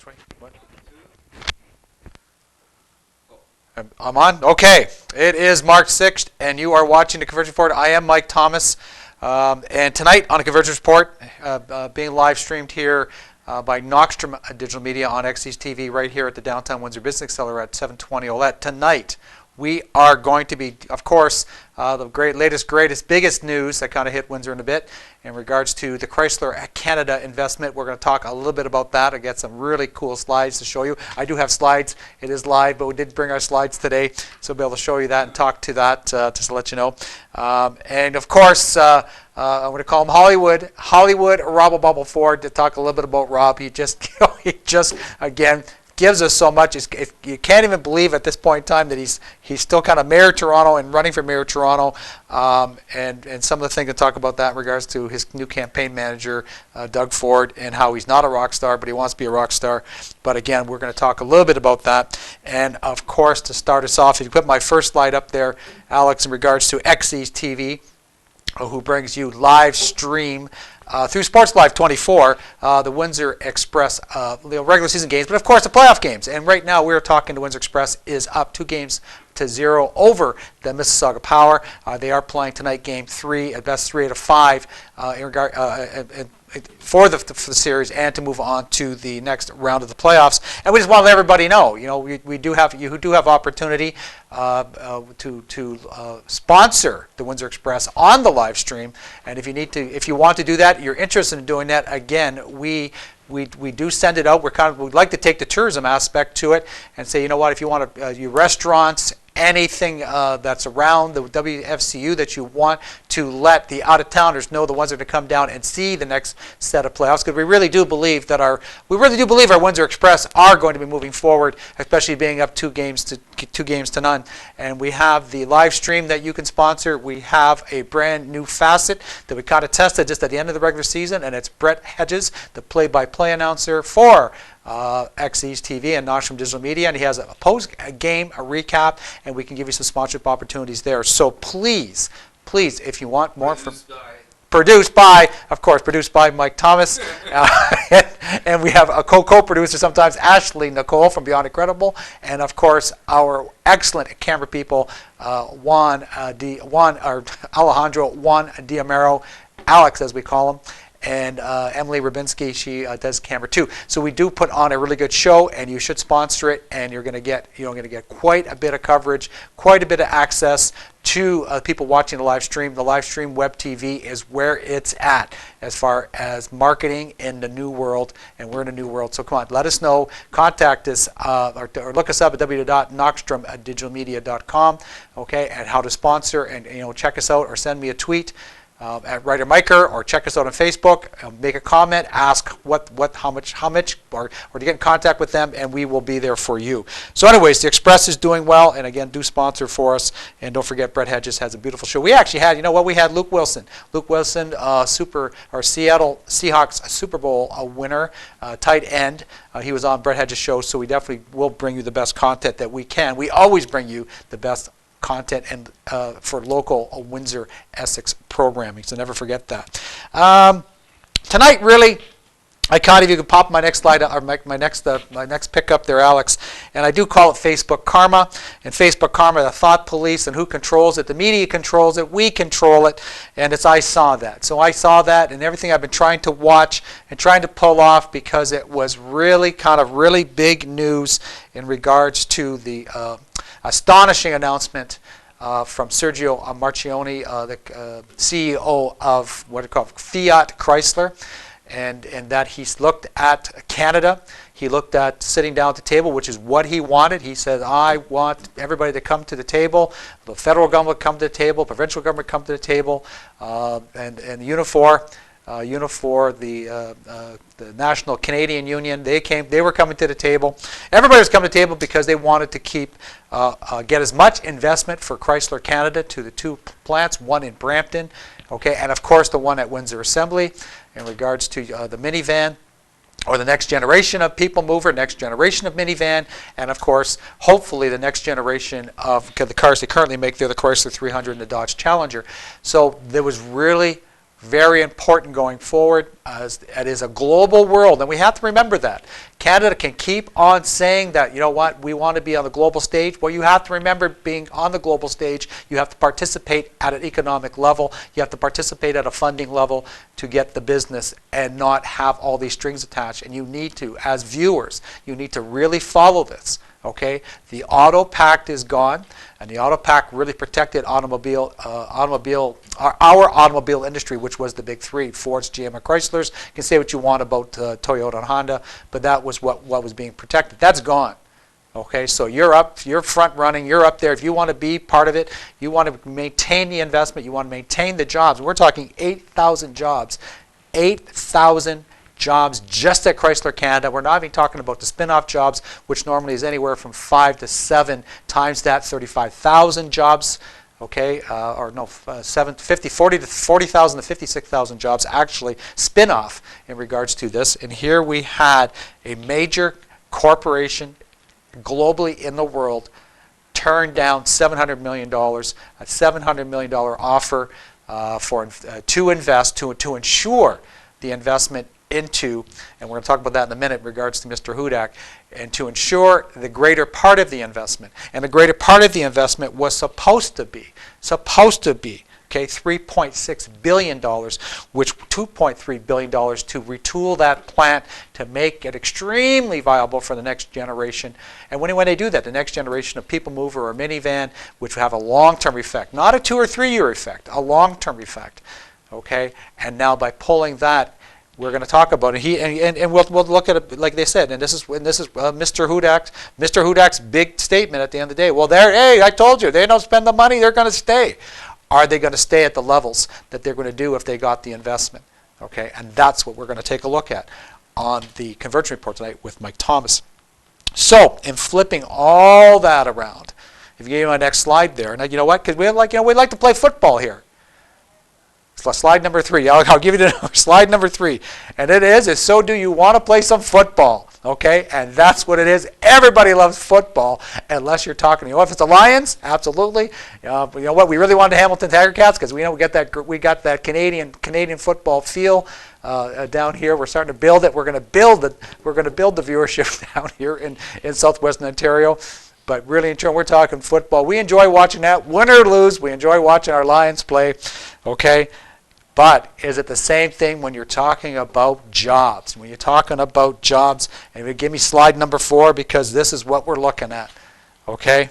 Which way? What? I'm on? Okay. It is March 6th, and you are watching the Convergence Report. I am Mike Thomas. And tonight on the Convergence Report, being live streamed here by Knockstrom Digital Media on XE's TV right here at the Downtown Windsor Business Cellar at 720 Olette. Tonight, we are going to be, of course, the greatest, biggest news that kind of hit Windsor in a bit in regards to the Chrysler Canada investment. We're going to talk a little bit about that. I got some really cool slides to show you. I do have slides. It is live, but we did bring our slides today, so we'll be able to show you that and talk to that just to let you know. And of course, I'm going to call him Hollywood Rob Bubble Ford to talk a little bit about Rob. He just again gives us so much. You can't even believe at this point in time that he's still kind of mayor of Toronto and running for mayor of Toronto, and some of the things to talk about that in regards to his new campaign manager, Doug Ford, and how he's not a rock star, but he wants to be a rock star. But again, we're going to talk a little bit about that. And of course, to start us off, if you put my first slide up there, Alex, in regards to XE's TV, who brings you live stream through Sports Live 24, the Windsor Express regular season games, but of course the playoff games. And right now we're talking to Windsor Express is up 2-0 over the Mississauga Power. They are playing tonight game 3 at best 3 out of 5 for the series and to move on to the next round of the playoffs. And we just want to let everybody know, you do have opportunity to sponsor the Windsor Express on the live stream. And if you want to do that, you're interested in doing that, again, we do send it out. We'd like to take the tourism aspect to it and say, you know what, if you want your restaurants, anything that's around the WFCU that you want to let the out-of-towners know, the ones that are going to come down and see the next set of playoffs, because we really do believe our Windsor Express are going to be moving forward, especially being up 2 games to none. And we have the live stream that you can sponsor. We have a brand new facet that we kind of tested just at the end of the regular season, and it's Brett Hedges, the play-by-play announcer for XE's TV and Knockstrom Digital Media, and he has a post-game recap, and we can give you some sponsorship opportunities there. So please, if you want more produced by Mike Thomas, and we have a co-producer sometimes, Ashley Nicole from Beyond Incredible, and of course our excellent camera people, Alejandro Juan Diamero, Alex as we call him, and Emily Rubinski, she does camera too. So we do put on a really good show, and you should sponsor it, and you're going to get quite a bit of coverage, quite a bit of access to people watching the live stream. The live stream web TV is where it's at as far as marketing in the new world, and we're in a new world. So come on, let us know. Contact us or look us up at www.knockstromdigitalmedia.com, okay, and how to sponsor, and check us out or send me a tweet at Writer Miker, or check us out on Facebook. Make a comment, ask how much, or to get in contact with them, and we will be there for you. So, anyways, the Express is doing well, and again, do sponsor for us. And don't forget, Brett Hedges has a beautiful show. We actually had, we had Luke Wilson, Seattle Seahawks Super Bowl winner, tight end. He was on Brett Hedges' show, so we definitely will bring you the best content that we can. We always bring you the best content and for local Windsor-Essex programming, so never forget that. Tonight, really, if you could pop my next slide, or my next pickup there, Alex, and I do call it Facebook Karma. And Facebook Karma, the thought police, and who controls it? The media controls it. We control it, and I saw that. So I saw that, and everything I've been trying to watch and trying to pull off, because it was really big news in regards to the astonishing announcement from Sergio Marchionne, the CEO of Fiat-Chrysler, and that he's looked at Canada. He looked at sitting down at the table, which is what he wanted. He said, I want everybody to come to the table. The federal government come to the table, provincial government come to the table, and Unifor, the National Canadian Union, they were coming to the table. Everybody was coming to the table because they wanted to get as much investment for Chrysler Canada to the 2 plants, one in Brampton, okay, and of course the one at Windsor Assembly in regards to the minivan, or the next generation of people mover, next generation of minivan, and of course, hopefully the next generation of the cars they currently make. They're the Chrysler 300 and the Dodge Challenger. So there was really Very important going forward. As it is a global world, and we have to remember that. Canada can keep on saying that, you know what, we want to be on the global stage. Well, you have to remember, being on the global stage, you have to participate at an economic level. You have to participate at a funding level to get the business and not have all these strings attached. And you need to, as viewers, you need to really follow this. Okay, the auto pact is gone, and the auto pact really protected our automobile industry, which was the big three: Ford's, GM, and Chrysler's. You can say what you want about Toyota and Honda, but that was what was being protected. That's gone. Okay, so you're front running, you're up there. If you want to be part of it, you want to maintain the investment, you want to maintain the jobs. We're talking 8,000 jobs, 8,000 jobs just at Chrysler Canada. We're not even talking about the spin-off jobs, which normally is anywhere from 5 to 7 times that, 35,000 jobs. Okay, or no, 40,000 to 56,000 jobs actually spin-off in regards to this. And here we had a major corporation globally in the world turned down $700 million, a $700 million offer to invest, to ensure the investment into, and we're going to talk about that in a minute in regards to Mr. Hudak, and to ensure the greater part of the investment. And the greater part of the investment was supposed to be, okay, $3.6 billion, which $2.3 billion to retool that plant to make it extremely viable for the next generation. And when they do that, the next generation of people mover or minivan, which will have a long-term effect, not a 2 or 3 year effect, a long-term effect. Okay, and now by pulling that, we're going to talk about it. And we'll look at it like they said. And this is Mr. Hudak's big statement at the end of the day. Well, hey, I told you, they don't spend the money, they're going to stay. Are they going to stay at the levels that they're going to do if they got the investment? Okay, and that's what we're going to take a look at on the Convergence Report tonight with Mike Thomas. So, in flipping all that around, if you give me my next slide there, and you know what? Because we like to play football here. Slide number 3. I'll give you the slide number 3. And it is so do you want to play some football? Okay? And that's what it is. Everybody loves football unless you're talking, if it's the Lions, absolutely. You know what? We really wanted the Hamilton Tiger Cats because we got that Canadian football feel down here. We're starting to build it. We're going to build the viewership down here in southwestern Ontario. But really, in turn, we're talking football. We enjoy watching that. Win or lose, we enjoy watching our Lions play. Okay? But is it the same thing when you're talking about jobs? When you're talking about jobs, and give me slide number 4 because this is what we're looking at. Okay?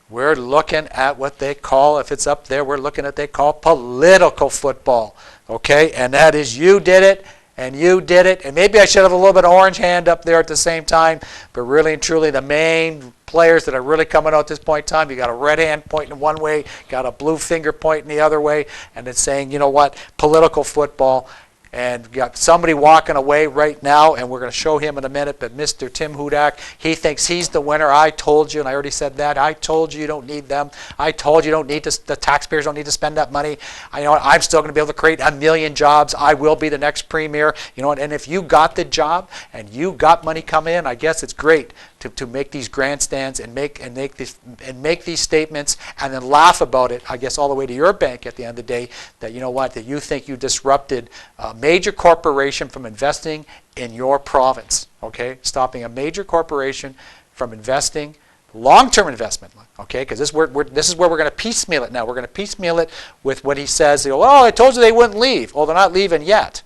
We're looking at what they call, if it's up there, we're looking at what they call political football. Okay? And that is you did it. And you did it, and maybe I should have a little bit of orange hand up there at the same time, but really and truly the main players that are really coming out at this point in time, you got a red hand pointing one way, got a blue finger pointing the other way, and it's saying, you know what, political football. And got somebody walking away right now, and we're going to show him in a minute, but Mr. Tim Hudak, he thinks he's the winner. I told you, and I already said that. I told you don't need them. I told you don't need to, the taxpayers don't need to spend that money. I know I'm still going to be able to create 1 million jobs. I will be the next premier. You know what? And if you got the job and you got money coming in, I guess it's great to make these grandstands and make these statements and then laugh about it, I guess all the way to your bank at the end of the day, that you know what, that you think you disrupted a major corporation from investing in your province, okay? Stopping a major corporation from investing, long-term investment, okay? Because this is where we're going to piecemeal it now. We're going to piecemeal it with what he says, oh, I told you they wouldn't leave. Well, they're not leaving yet,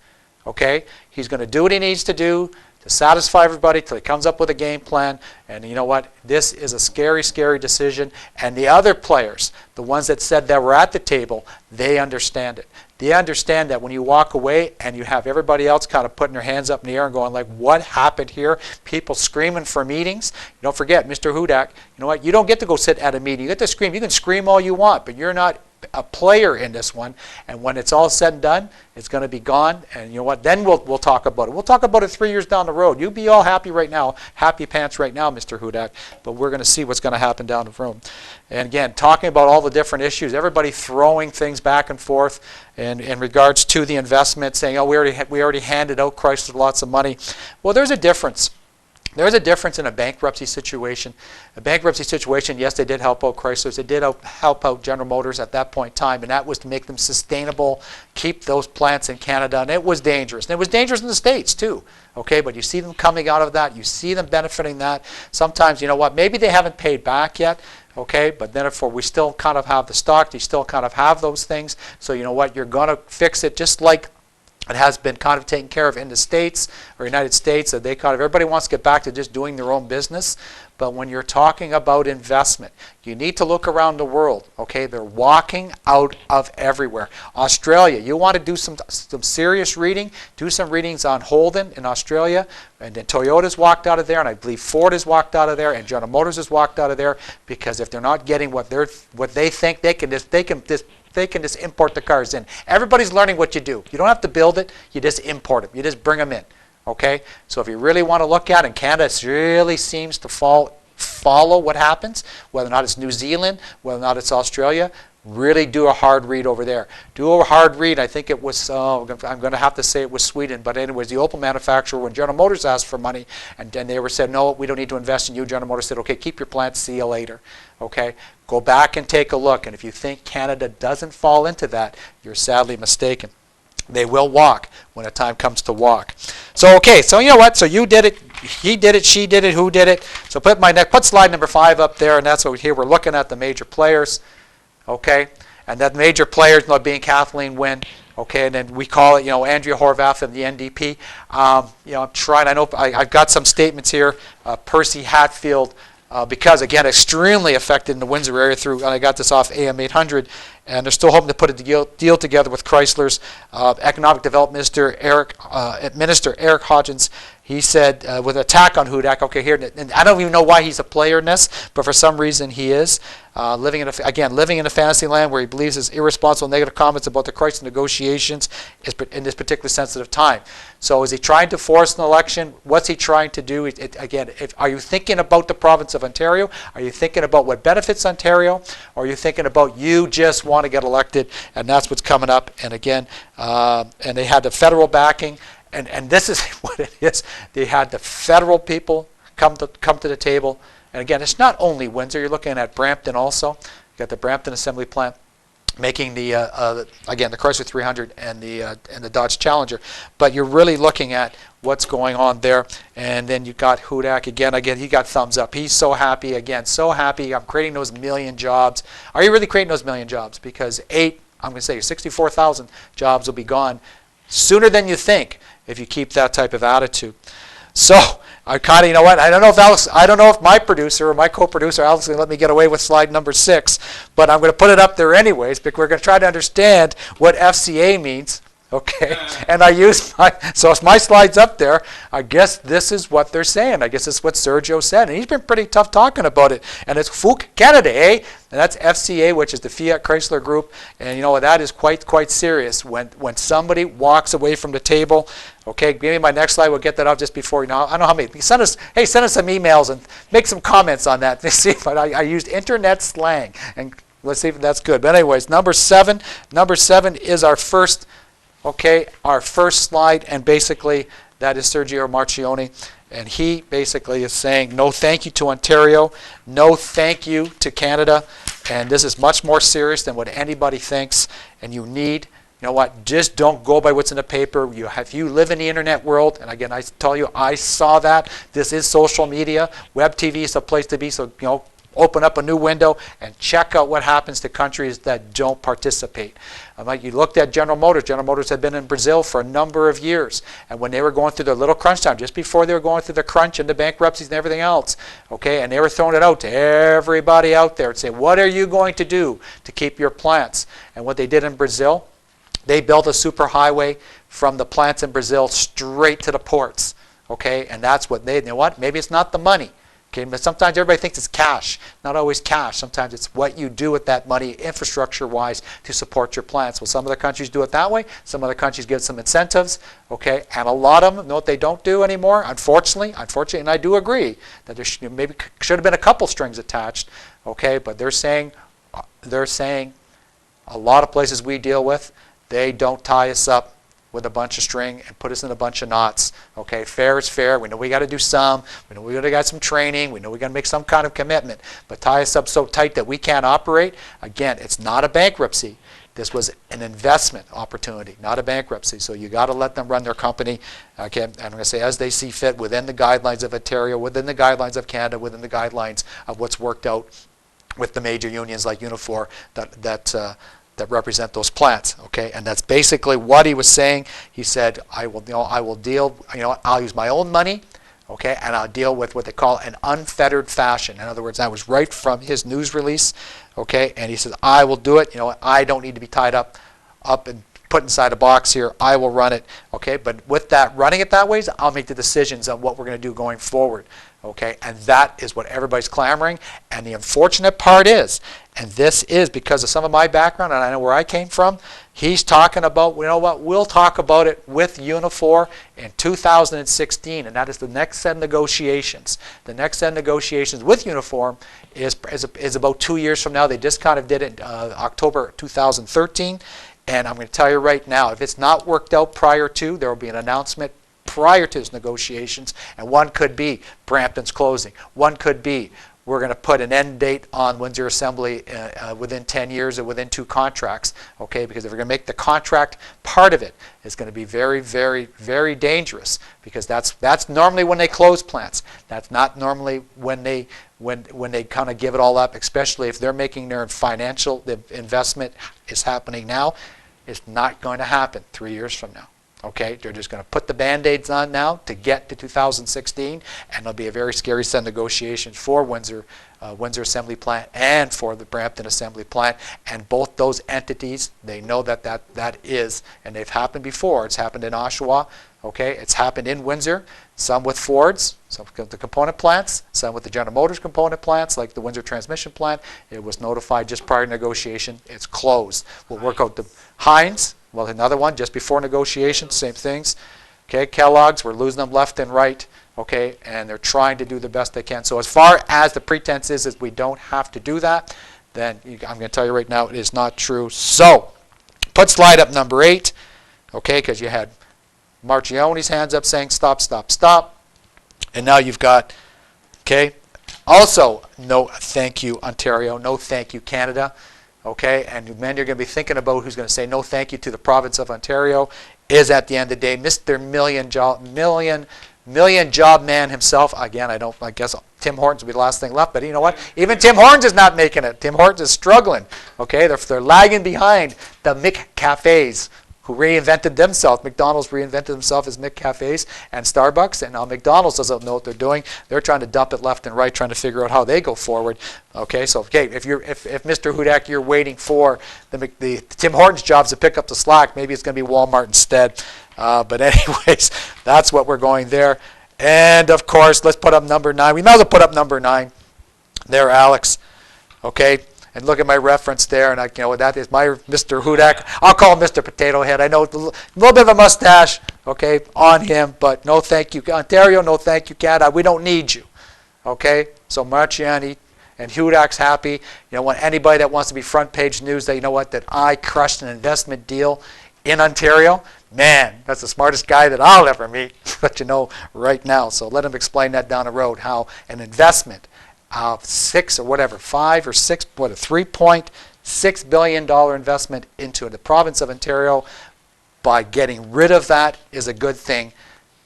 okay? He's going to do what he needs to do to satisfy everybody till he comes up with a game plan. And you know what? This is a scary, scary decision. And the other players, the ones that said that were at the table, they understand it. They understand that when you walk away and you have everybody else kind of putting their hands up in the air and going like, what happened here? People screaming for meetings. Don't forget, Mr. Hudak, you know what? You don't get to go sit at a meeting. You get to scream. You can scream all you want, but you're not a player in this one. And when it's all said and done, it's going to be gone. And you know what? Then we'll talk about it. We'll talk about it 3 years down the road. You be all happy right now, happy pants right now, Mr. Hudak. But we're going to see what's going to happen down the road. And again, talking about all the different issues, everybody throwing things back and forth in regards to the investment, saying, oh, we already handed out Chrysler lots of money. Well, there's a difference. There's a difference in a bankruptcy situation. A bankruptcy situation, yes, they did help out Chrysler. They did help out General Motors at that point in time, and that was to make them sustainable, keep those plants in Canada, and it was dangerous. And it was dangerous in the States, too. Okay, but you see them coming out of that. You see them benefiting that. Sometimes, you know what, maybe they haven't paid back yet, okay, but therefore we still kind of have the stock. You still kind of have those things. So you know what, you're going to fix it just like it has been kind of taken care of in the States or United States. That they kind of, everybody wants to get back to just doing their own business. But when you're talking about investment, you need to look around the world. Okay, they're walking out of everywhere. Australia, you want to do some serious reading, do some readings on Holden in Australia, and then Toyota's walked out of there, and I believe Ford has walked out of there, and General Motors has walked out of there, because if they're not getting what they think they can just import the cars in. Everybody's learning what you do. You don't have to build it. You just import them. You just bring them in. Okay? So if you really want to look at it, and Canada really seems to follow what happens, whether or not it's New Zealand, whether or not it's Australia, really do a hard read over there. Do a hard read. I think it was, I'm going to have to say it was Sweden, but anyways, the Opel manufacturer, when General Motors asked for money, and then they said, no, we don't need to invest in you, General Motors said, okay, keep your plant, see you later. Okay? Go back and take a look, and if you think Canada doesn't fall into that, you're sadly mistaken. They will walk when the time comes to walk. So, okay, so you know what? So you did it, he did it, she did it, who did it? So put slide number 5 up there, and that's what here we're looking at the major players. Okay, and that major players, being Kathleen Wynne. Okay, and then we call it, Andrea Horvath of the NDP. I'm trying. I know I've got some statements here. Percy Hatfield, because again, extremely affected in the Windsor area through. And I got this off AM 800, and they're still hoping to put a deal together with Chrysler's Economic Development Minister Eric Hodgins. He said, with an attack on Hudak, okay, here, and I don't even know why he's a player in this, but for some reason he is, living in a fantasy land where he believes his irresponsible negative comments about the Chrysler negotiations is in this particular sensitive time. So is he trying to force an election? What's he trying to do? Are you thinking about the province of Ontario? Are you thinking about what benefits Ontario? Or are you thinking about you just want to get elected? And that's what's coming up. And again, and they had the federal backing. And this is what it is. They had the federal people come to the table. And again, it's not only Windsor. You're looking at Brampton also. You got the Brampton Assembly Plant making the again the Chrysler 300 and the Dodge Challenger. But you're really looking at what's going on there. And then you got Hudak again. He got thumbs up. He's so happy again. So happy. I'm creating those 1 million jobs. Are you really creating those 1 million jobs? Because I'm going to say 64,000 jobs will be gone sooner than you think if you keep that type of attitude. So I kind of, you know what? I don't know if my producer or my co-producer Alex is going to let me get away with slide number 6, but I'm going to put it up there anyways because we're going to try to understand what FCA means. Okay, and so if my slide's up there, I guess this is what they're saying. I guess it's what Sergio said, and he's been pretty tough talking about it. And it's FUC Canada, eh? And that's FCA, which is the Fiat-Chrysler Group, and that is quite serious when somebody walks away from the table. Okay, maybe my next slide will get that out just before. I don't know how many. Send us some emails and make some comments on that. See if I used internet slang, and let's see if that's good. But anyways, number 7 is our first. Okay, our first slide, and basically that is Sergio Marchionne, and he basically is saying no thank you to Ontario, no thank you to Canada, and this is much more serious than what anybody thinks, and you know what, just don't go by what's in the paper. If you live in the internet world, and again, I tell you, I saw that. This is social media. Web TV is the place to be, so open up a new window and check out what happens to countries that don't participate. Like you looked at General Motors. General Motors had been in Brazil for a number of years. And when they were going through their little crunch time, just before they were going through the crunch and the bankruptcies and everything else, okay, and they were throwing it out to everybody out there and saying, what are you going to do to keep your plants? And what they did in Brazil, they built a superhighway from the plants in Brazil straight to the ports. Okay, and that's what you know what? Maybe it's not the money. Okay, but sometimes everybody thinks it's cash. Not always cash. Sometimes it's what you do with that money infrastructure-wise to support your plants. Well, some other countries do it that way. Some other countries give some incentives. Okay, and a lot of them know what they don't do anymore. Unfortunately, and I do agree that there should have been a couple strings attached. Okay, but they're saying a lot of places we deal with, they don't tie us up. with a bunch of string and put us in a bunch of knots. Okay, fair is fair. We know we got to do some. We know we got to get some training. We know we got to make some kind of commitment. But tie us up so tight that we can't operate. Again, it's not a bankruptcy. This was an investment opportunity, not a bankruptcy. So you got to let them run their company. Okay, and I'm going to say as they see fit within the guidelines of Ontario, within the guidelines of Canada, within the guidelines of what's worked out with the major unions like Unifor that represent those plants. Okay, and that's basically what he was saying. He said, I will deal. I'll use my own money. Okay, and I'll deal with what they call an unfettered fashion. In other words, that was right from his news release. Okay, and he says, I will do it. I don't need to be tied up and put inside a box here. I will run it. Okay, but with that, running it that way, I'll make the decisions on what we're going to do going forward. Okay, and that is what everybody's clamoring. And the unfortunate part is, and this is because of some of my background, and I know where I came from, he's talking about, we'll talk about it with Unifor in 2016, and that is the next set of negotiations. The next set of negotiations with Unifor is about 2 years from now. They just kind of did it in October 2013, and I'm going to tell you right now, if it's not worked out prior to, there will be an announcement prior to those negotiations, and one could be Brampton's closing. One could be we're going to put an end date on Windsor Assembly within 10 years or within 2 contracts, okay? Because if we're going to make the contract part of it, it's going to be very, very, very dangerous, because that's normally when they close plants. That's not normally when they kind of give it all up, especially if they're making their financial investment is happening now. It's not going to happen 3 years from now. Okay, they're just going to put the Band-Aids on now to get to 2016, and there'll be a very scary set of negotiations for Windsor Assembly Plant and for the Brampton Assembly Plant. And both those entities, they know that is, and they've happened before. It's happened in Oshawa. Okay, it's happened in Windsor, some with Fords, some with the component plants, some with the General Motors component plants, like the Windsor transmission plant. It was notified just prior to negotiation. It's closed. We'll work out the Heinz. Well, another one just before negotiations, same things. Okay, Kellogg's, we're losing them left and right. Okay, and they're trying to do the best they can. So as far as the pretense is we don't have to do that, then I'm going to tell you right now it is not true. So put slide up number 8. Okay, because you had Marchionne's hands up saying stop, stop, stop. And now you've got, okay, also no thank you Ontario, no thank you Canada. Okay, and the man you're going to be thinking about who's going to say no thank you to the province of Ontario is at the end of the day Mr. Million Job Man himself. Again, I guess Tim Hortons will be the last thing left, but you know what? Even Tim Hortons is not making it. Tim Hortons is struggling. Okay, they're lagging behind the McCafes, who reinvented themselves. McDonald's reinvented themselves as McCafes and Starbucks, and now McDonald's doesn't know what they're doing. They're trying to dump it left and right, trying to figure out how they go forward. Okay, so if Mr. Hudak, you're waiting for the Tim Hortons jobs to pick up the slack, maybe it's going to be Walmart instead. But anyways, that's what we're going there. And of course, let's put up number 9. We might as well put up number 9 there, Alex. Okay. And look at my reference there, and that is my Mr. Hudak. I'll call him Mr. Potato Head. I know a little bit of a mustache, okay, on him, but no thank you, Ontario. No thank you, Canada. We don't need you, okay. So Marchionne and Hudak's happy. When anybody that wants to be front page news, that I crushed an investment deal in Ontario. Man, that's the smartest guy that I'll ever meet. But right now. So let him explain that down the road. How an investment. $3.6 billion investment into the province of Ontario. By getting rid of that is a good thing.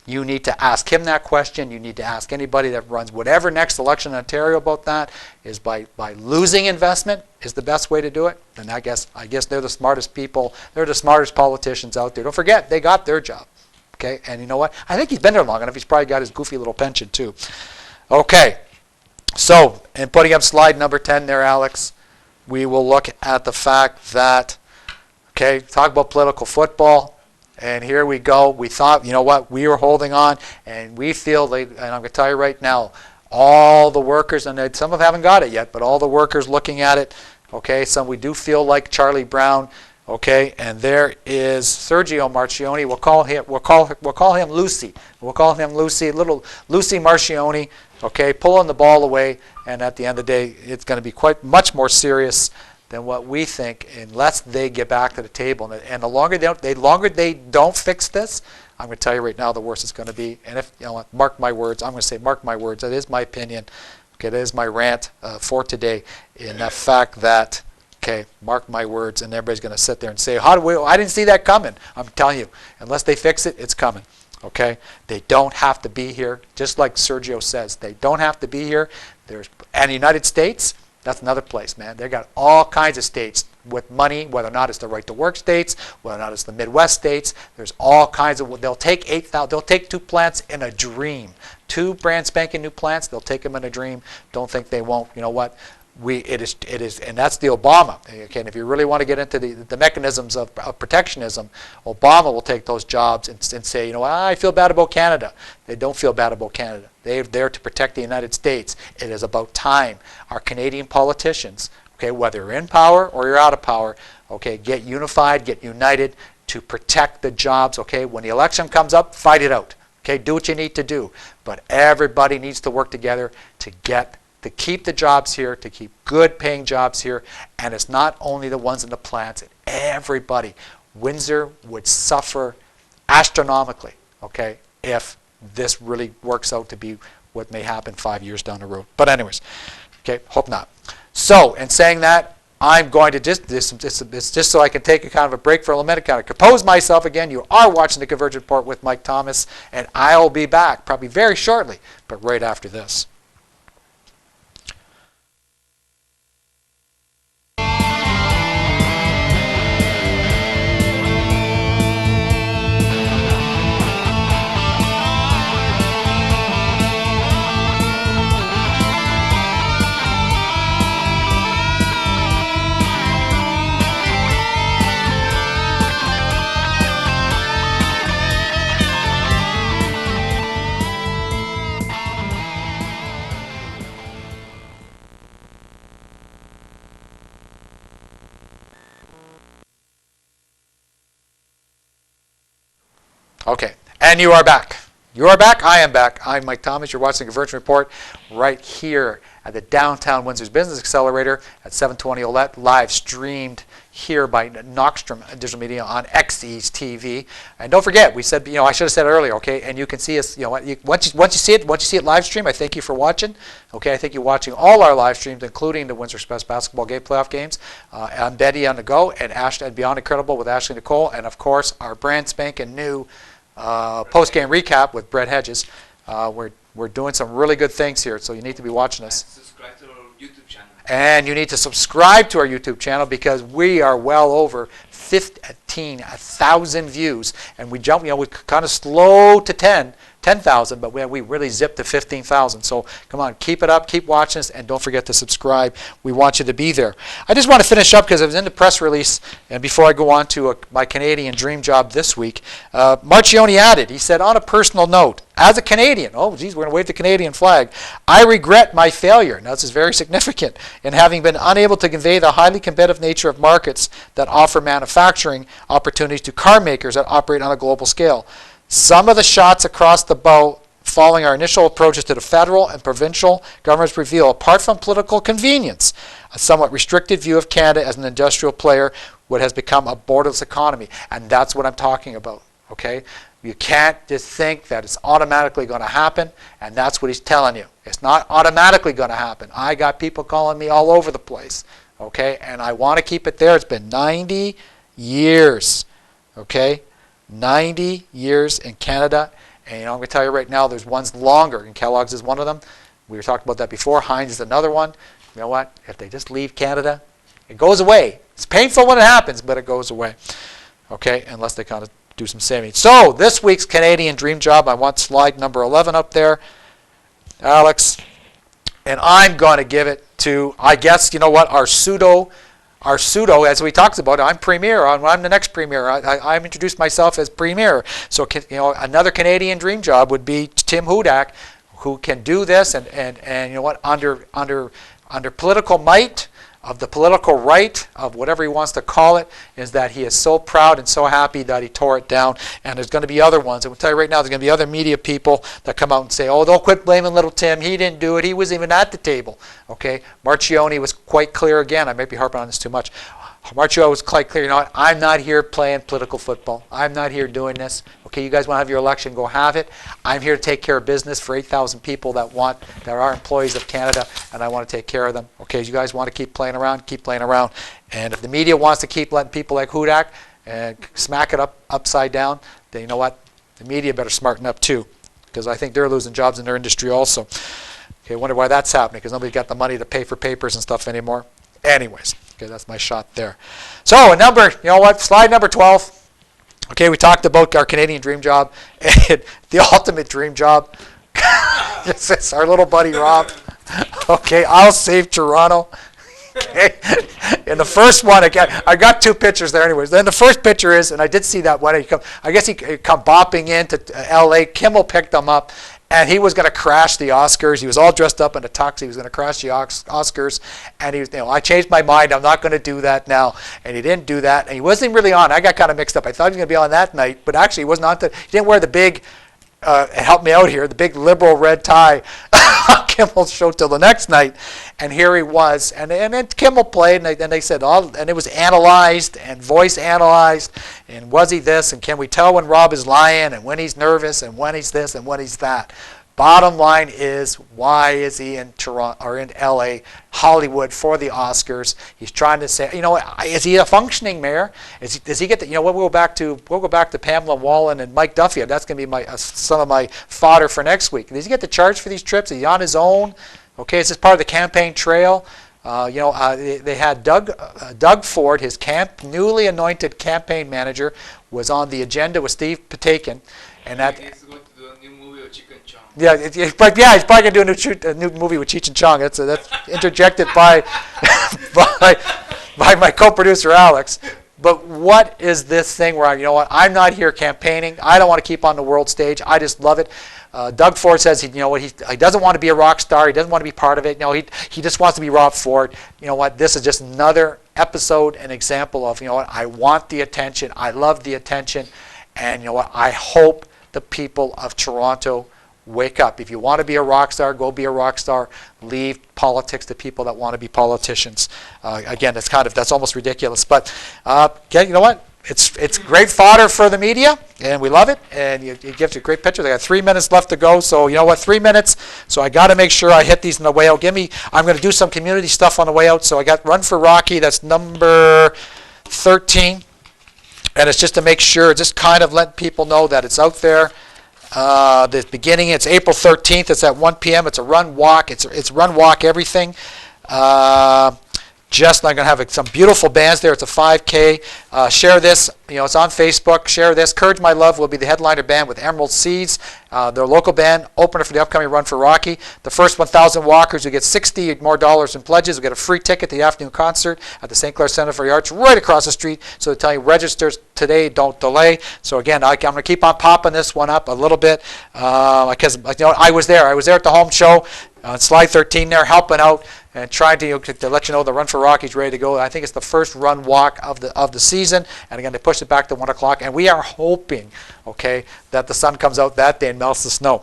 You need to ask him that question. You need to ask anybody that runs whatever next election in Ontario about that. Is by losing investment is the best way to do it. And I guess they're the smartest people. They're the smartest politicians out there. Don't forget, they got their job. Okay, and you know what? I think he's been there long enough. He's probably got his goofy little pension too. Okay. So, in putting up slide number 10 there, Alex, we will look at the fact that, okay, talk about political football, and here we go. We thought, we were holding on, and we feel, and I'm going to tell you right now, all the workers, and some of them haven't got it yet, but all the workers looking at it, okay, some we do feel like Charlie Brown, okay, and there is Sergio Marchionne. We'll call him Lucy. We'll call him Lucy, little Lucy Marchionne. Okay, pulling the ball away, and at the end of the day, it's going to be much more serious than what we think unless they get back to the table. And the longer they don't fix this, I'm going to tell you right now, the worse it's going to be. And if you know what, mark my words, I'm going to say mark my words. That is my opinion. Okay, that is my rant for today. In the fact that, okay, mark my words, and everybody's going to sit there and say, I didn't see that coming. I'm telling you, unless they fix it, it's coming. Okay, they don't have to be here. Just like Sergio says, they don't have to be here. And the United States, that's another place, man. They got all kinds of states with money, whether or not it's the right to work states, whether or not it's the Midwest states. There's all kinds of. They'll take 8,000. They'll take 2 plants in a dream. 2 brand spanking new plants. They'll take them in a dream. Don't think they won't. You know what? It is, and that's the Obama. Okay, and if you really want to get into the mechanisms of protectionism, Obama will take those jobs and say, you know, I feel bad about Canada. They don't feel bad about Canada. They're there to protect the United States. It is about time. Our Canadian politicians, okay, whether you're in power or you're out of power, okay, get unified, get united to protect the jobs. Okay, when the election comes up, fight it out. Okay, do what you need to do, but everybody needs to work together to keep the jobs here, to keep good paying jobs here. And it's not only the ones in the plants, everybody. Windsor would suffer astronomically, okay, if this really works out to be what may happen 5 years down the road. But anyways, okay, hope not. So, in saying that, I'm going to it's just so I can take a kind of a break for a minute, kind of compose myself again. You are watching the Convergence Report with Mike Thomas, and I'll be back probably very shortly, but right after this. Okay, and you are back. You are back. I am back. I'm Mike Thomas. You're watching the Convergence Report right here at the Downtown Windsor's Business Accelerator at 720 Olette, live streamed here by Knockstrom Digital Media on XE's TV. And don't forget, we said, you know, I should have said it earlier, okay? And you can see us, you know, once you see it live stream, I thank you for watching. Okay, I thank you watching all our live streams, including the Windsor Express basketball game playoff games. I'm Betty on the go, and Ashley and Beyond Incredible with Ashley Nicole, and of course our brand spanking new post-game recap with Brett Hedges. We're doing some really good things here, so you need to be watching us. Subscribe to our YouTube channel. And you need to subscribe to our YouTube channel because we are well over 15,000 views, and we jump. You know, we kind of slow to 10,000, but we really zipped to 15,000. So come on, keep it up, keep watching us, and don't forget to subscribe. We want you to be there. I just want to finish up because it was in the press release, and before I go on to my Canadian dream job this week, Marchionne added, he said, on a personal note, as a Canadian, oh geez, we're going to wave the Canadian flag, I regret my failure, now this is very significant, in having been unable to convey the highly competitive nature of markets that offer manufacturing opportunities to car makers that operate on a global scale. Some of the shots across the bow following our initial approaches to the federal and provincial governments reveal, apart from political convenience, a somewhat restricted view of Canada as an industrial player, what has become a borderless economy. And that's what I'm talking about, okay? You can't just think that it's automatically going to happen, and that's what he's telling you. It's not automatically going to happen. I got people calling me all over the place, okay? And I want to keep it there. It's been 90 years, okay? 90 years in Canada, and you know, I'm going to tell you right now, there's ones longer, and Kellogg's is one of them. We were talking about that before. Heinz is another one. You know what? If they just leave Canada, it goes away. It's painful when it happens, but it goes away, okay, unless they kind of do some saving. So this week's Canadian dream job, I want slide number 11 up there, Alex, and I'm going to give it to, I guess, you know what, our pseudo, as we talked about, I'm Premier. I'm the next Premier. I'm introduced myself as Premier. So, you know, another Canadian dream job would be Tim Hudak, who can do this, and you know what, under political might, of the political right, of whatever he wants to call it, is that he is so proud and so happy that he tore it down. And there's going to be other ones. I will tell you right now, there's going to be other media people that come out and say, oh, don't quit blaming little Tim. He didn't do it. He wasn't even at the table. Okay? Marchionne was quite clear again. I might be harping on this too much. Marchionne was quite clear, you know what, I'm not here playing political football. I'm not here doing this. Okay, you guys want to have your election, go have it. I'm here to take care of business for 8,000 people that are employees of Canada, and I want to take care of them. Okay, you guys want to keep playing around, keep playing around. And if the media wants to keep letting people like Hudak and smack it upside down, then you know what, the media better smarten up too, because I think they're losing jobs in their industry also. Okay, I wonder why that's happening, because nobody's got the money to pay for papers and stuff anymore. Anyways. Okay, that's my shot there. So, you know what, slide number 12. Okay, we talked about our Canadian dream job. And the ultimate dream job, it's our little buddy Rob. Okay, I'll save Toronto. Okay. In the first one, again, I got two pictures there anyways. Then the first picture is, and I did see that one, I guess he come bopping into L.A. Kimmel picked him up. And he was going to crash the Oscars. He was all dressed up in a tux. He was going to crash the Oscars. And he was, I changed my mind. I'm not going to do that now. And he didn't do that. And he wasn't really on. I got kind of mixed up. I thought he was going to be on that night, but actually he wasn't on. He didn't wear the big, help me out here, the big liberal red tie on Kimmel's show till the next night. And here he was. And then Kimmel played, and they said, and it was analyzed and voice analyzed. And was he this? And can we tell when Rob is lying and when he's nervous and when he's this and when he's that? Bottom line is, why is he in Toronto or in LA, Hollywood for the Oscars? He's trying to say, is he a functioning mayor? Does he get the, we'll go back to Pamela Wallen and Mike Duffy. That's going to be some of my fodder for next week. Does he get the charge for these trips? Is he on his own? Okay, is this part of the campaign trail? They had Doug Ford, his newly anointed campaign manager, was on the agenda with Steve Patakin, and that. Yeah, he's probably going to do a new movie with Cheech and Chong. That's interjected by my co-producer Alex. But what is this thing where I'm not here campaigning. I don't want to keep on the world stage. I just love it. Doug Ford says he doesn't want to be a rock star. He doesn't want to be part of it. He just wants to be Rob Ford. You know what? This is just another episode, an example of I want the attention. I love the attention, and I hope the people of Toronto wake up. If you want to be a rock star, go be a rock star. Leave politics to people that want to be politicians. Again, that's almost ridiculous. But you know what? It's great fodder for the media, and we love it. And it gives you great pictures. I got 3 minutes left to go, so you know what? 3 minutes. So I got to make sure I hit these on the way out. I'm going to do some community stuff on the way out. So I got Run for Rocky. That's number 13, and it's just to make sure, just kind of let people know that it's out there. The beginning, it's April 13th. It's at 1 p.m. It's a run walk. It's run walk everything. I'm going to have some beautiful bands there. It's a 5K. Share this. It's on Facebook. Share this. Courage My Love will be the headliner band with Emerald Seeds. Their local band, opener for the upcoming Run for Rocky. The first 1,000 walkers who get $60 more in pledges will get a free ticket to the afternoon concert at the St. Clair Center for the Arts right across the street. So they tell you, register today, don't delay. So again, I'm going to keep on popping this one up a little bit because I was there. I was there at the home show on slide 13 there, helping out and trying to let you know the Run for Rocky is ready to go. I think it's the first run walk of the season, and again they pushed it back to 1 o'clock, and we are hoping, that the sun comes out that day and melts the snow.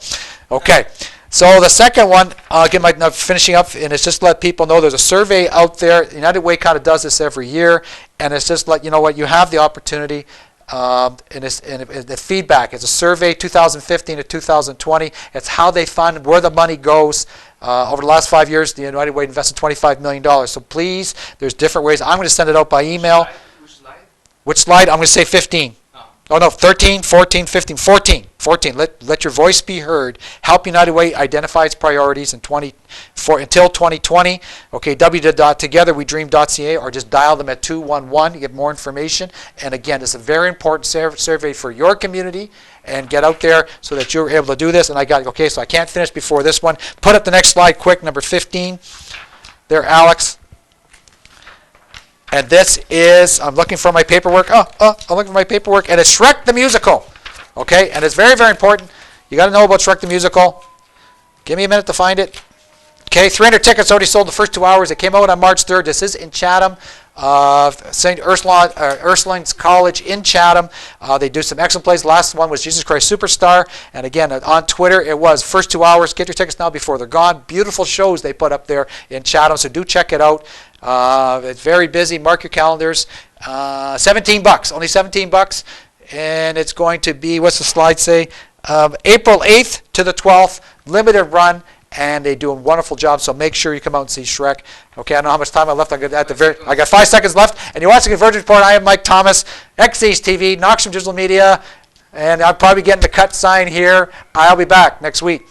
Okay, so the second one, again, finishing up, and it's just let people know there's a survey out there. United Way kind of does this every year, and it's just let you know what you have the opportunity. And the feedback is a survey 2015 to 2020. It's how they fund, where the money goes. Over the last 5 years, the United Way invested $25 million. So please, there's different ways. I'm going to send it out by email. Which slide? Which slide? I'm going to say 15. Oh no, 13, 14, 15, 14. 14. Let your voice be heard. Help United Way identify its priorities until 2020. Okay, www.togetherwedream.ca, or just dial them at 211 to get more information. And again, it's a very important survey for your community, and get out there so that you're able to do this. And so I can't finish before this one. Put up the next slide quick, number 15. There, Alex. And this is, I'm looking for my paperwork. I'm looking for my paperwork. And it's Shrek the Musical. Okay, and it's very, very important. You got to know about Shrek the Musical. Give me a minute to find it. Okay, 300 tickets already sold the first 2 hours. It came out on March 3rd. This is in Chatham. St. Ursuline's College in Chatham. They do some excellent plays. The last one was Jesus Christ Superstar. And again, on Twitter, it was first 2 hours. Get your tickets now before they're gone. Beautiful shows they put up there in Chatham, so do check it out. It's very busy. Mark your calendars. $17, only $17. And it's going to be, what's the slide say? April 8th to the 12th, limited run. And they do a wonderful job, so make sure you come out and see Shrek. Okay, I don't know how much time I left. I got 5 seconds left, and you're watching Convergence Report. I am Mike Thomas, XEast TV, Knox from Digital Media, and I'm probably getting the cut sign here. I'll be back next week.